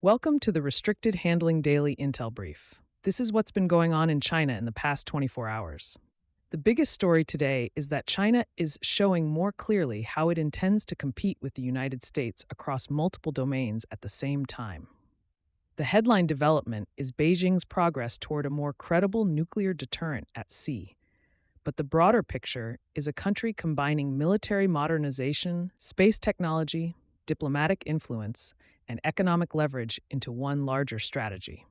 Welcome to the Restricted Handling Daily Intel Brief. This is what's been going on in China in the past 24 hours. The biggest story today is that China is showing more clearly how it intends to compete with the United States across multiple domains at the same time. The headline development is Beijing's progress toward a more credible nuclear deterrent at sea. But the broader picture is a country combining military modernization, space technology, diplomatic influence, and economic leverage into one larger strategy.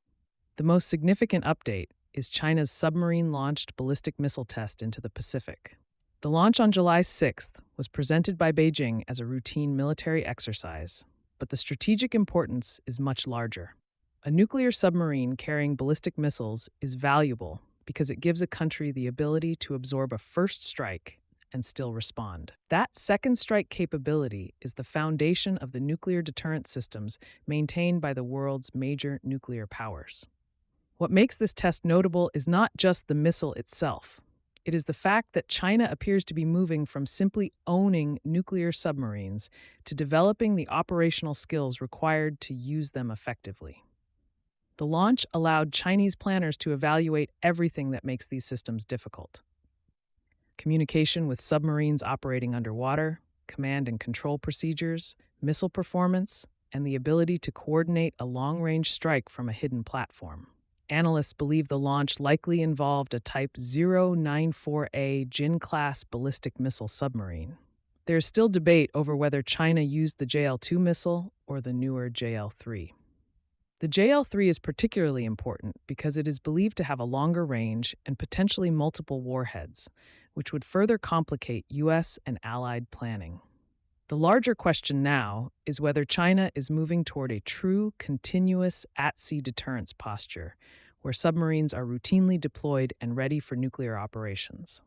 The most significant update is China's submarine-launched ballistic missile test into the Pacific. The launch on July 6th was presented by Beijing as a routine military exercise, but the strategic importance is much larger. A nuclear submarine carrying ballistic missiles is valuable because it gives a country the ability to absorb a first strike and still respond. That second strike capability is the foundation of the nuclear deterrent systems maintained by the world's major nuclear powers. What makes this test notable is not just the missile itself. It is the fact that China appears to be moving from simply owning nuclear submarines to developing the operational skills required to use them effectively. The launch allowed Chinese planners to evaluate everything that makes these systems difficult: communication with submarines operating underwater, command and control procedures, missile performance, and the ability to coordinate a long-range strike from a hidden platform. Analysts believe the launch likely involved a Type 094A Jin-class ballistic missile submarine. There is still debate over whether China used the JL-2 missile or the newer JL-3. The JL-3 is particularly important because it is believed to have a longer range and potentially multiple warheads, which would further complicate U.S. and allied planning. The larger question now is whether China is moving toward a true, continuous at-sea deterrence posture, where submarines are routinely deployed and ready for nuclear operations.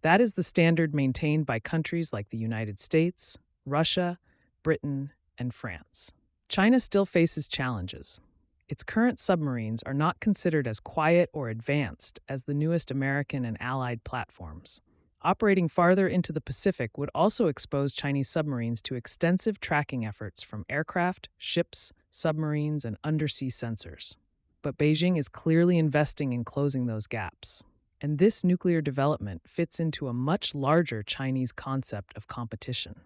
That is the standard maintained by countries like the United States, Russia, Britain, and France. China still faces challenges. Its current submarines are not considered as quiet or advanced as the newest American and allied platforms. Operating farther into the Pacific would also expose Chinese submarines to extensive tracking efforts from aircraft, ships, submarines, and undersea sensors. But Beijing is clearly investing in closing those gaps. And this nuclear development fits into a much larger Chinese concept of competition.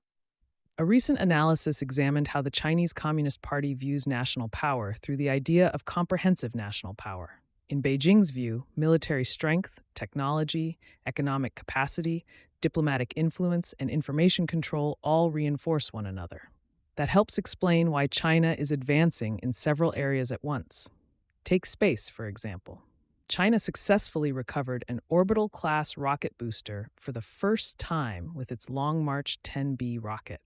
A recent analysis examined how the Chinese Communist Party views national power through the idea of comprehensive national power. In Beijing's view, military strength, technology, economic capacity, diplomatic influence, and information control all reinforce one another. That helps explain why China is advancing in several areas at once. Take space, for example. China successfully recovered an orbital-class rocket booster for the first time with its Long March 10B rocket.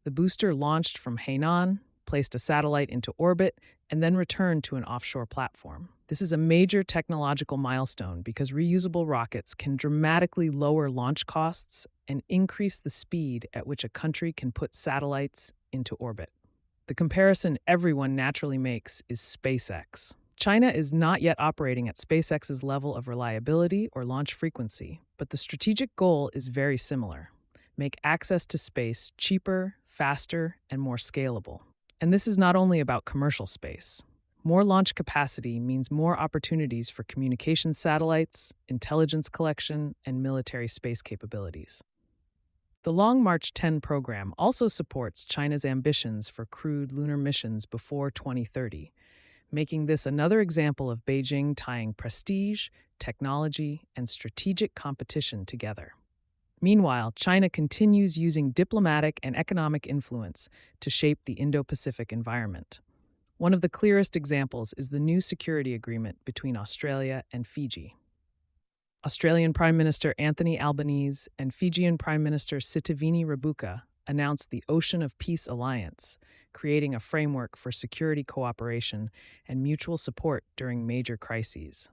The booster launched from Hainan, placed a satellite into orbit, and then returned to an offshore platform. This is a major technological milestone because reusable rockets can dramatically lower launch costs and increase the speed at which a country can put satellites into orbit. The comparison everyone naturally makes is SpaceX. China is not yet operating at SpaceX's level of reliability or launch frequency, but the strategic goal is very similar: make access to space cheaper, faster, and more scalable. And this is not only about commercial space. More launch capacity means more opportunities for communications satellites, intelligence collection, and military space capabilities. The Long March 10 program also supports China's ambitions for crewed lunar missions before 2030, making this another example of Beijing tying prestige, technology, and strategic competition together. Meanwhile, China continues using diplomatic and economic influence to shape the Indo-Pacific environment. One of the clearest examples is the new security agreement between Australia and Fiji. Australian Prime Minister Anthony Albanese and Fijian Prime Minister Sitiveni Rabuka announced the Ocean of Peace Alliance, creating a framework for security cooperation and mutual support during major crises.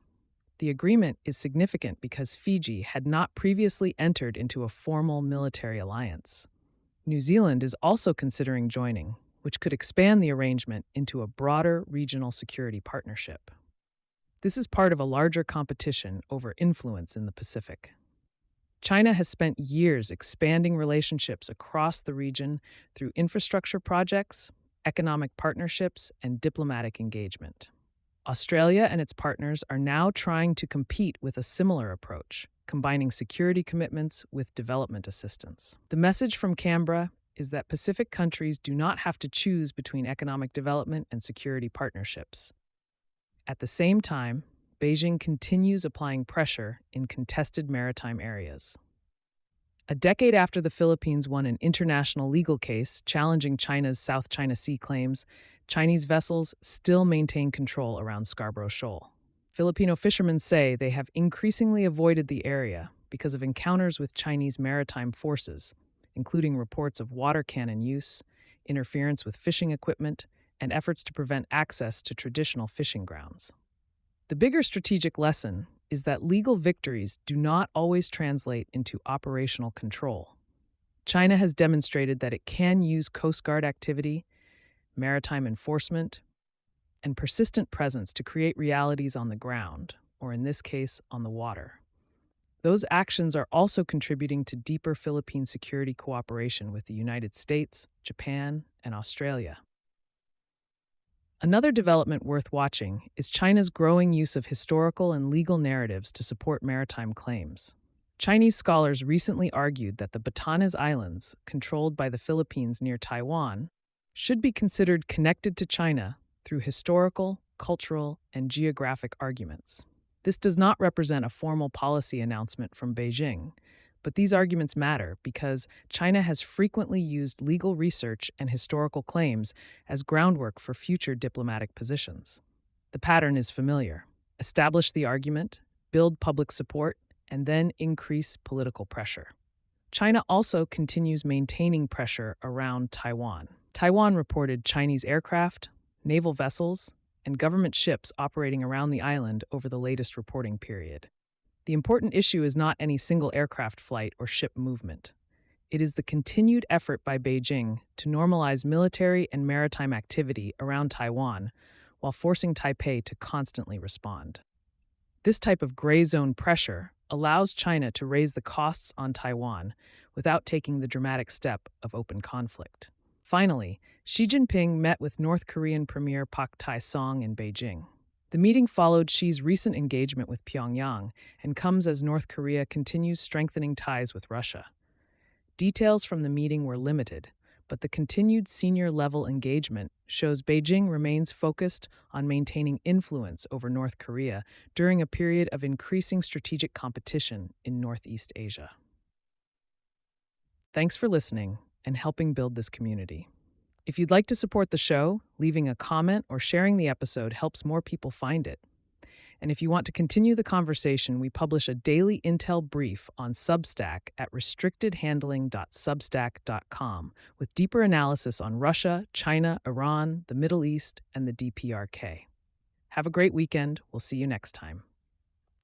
The agreement is significant because Fiji had not previously entered into a formal military alliance. New Zealand is also considering joining, which could expand the arrangement into a broader regional security partnership. This is part of a larger competition over influence in the Pacific. China has spent years expanding relationships across the region through infrastructure projects, economic partnerships, and diplomatic engagement. Australia and its partners are now trying to compete with a similar approach, combining security commitments with development assistance. The message from Canberra is that Pacific countries do not have to choose between economic development and security partnerships. At the same time, Beijing continues applying pressure in contested maritime areas. A decade after the Philippines won an international legal case challenging China's South China Sea claims, Chinese vessels still maintain control around Scarborough Shoal. Filipino fishermen say they have increasingly avoided the area because of encounters with Chinese maritime forces, including reports of water cannon use, interference with fishing equipment, and efforts to prevent access to traditional fishing grounds. The bigger strategic lesson is that legal victories do not always translate into operational control. China has demonstrated that it can use Coast Guard activity, maritime enforcement, and persistent presence to create realities on the ground, or in this case, on the water. Those actions are also contributing to deeper Philippine security cooperation with the United States, Japan, and Australia. Another development worth watching is China's growing use of historical and legal narratives to support maritime claims. Chinese scholars recently argued that the Batanes Islands, controlled by the Philippines near Taiwan, should be considered connected to China through historical, cultural, and geographic arguments. This does not represent a formal policy announcement from Beijing, but these arguments matter because China has frequently used legal research and historical claims as groundwork for future diplomatic positions. The pattern is familiar. Establish the argument, build public support, and then increase political pressure. China also continues maintaining pressure around Taiwan. Taiwan reported Chinese aircraft, naval vessels, and government ships operating around the island over the latest reporting period. The important issue is not any single aircraft flight or ship movement. It is the continued effort by Beijing to normalize military and maritime activity around Taiwan while forcing Taipei to constantly respond. This type of gray zone pressure allows China to raise the costs on Taiwan without taking the dramatic step of open conflict. Finally, Xi Jinping met with North Korean Premier Pak Tae-song in Beijing. The meeting followed Xi's recent engagement with Pyongyang and comes as North Korea continues strengthening ties with Russia. Details from the meeting were limited, but the continued senior-level engagement shows Beijing remains focused on maintaining influence over North Korea during a period of increasing strategic competition in Northeast Asia. Thanks for listening and helping build this community. If you'd like to support the show, leaving a comment or sharing the episode helps more people find it. And if you want to continue the conversation, we publish a daily intel brief on Substack at restrictedhandling.substack.com with deeper analysis on Russia, China, Iran, the Middle East, and the DPRK. Have a great weekend. We'll see you next time.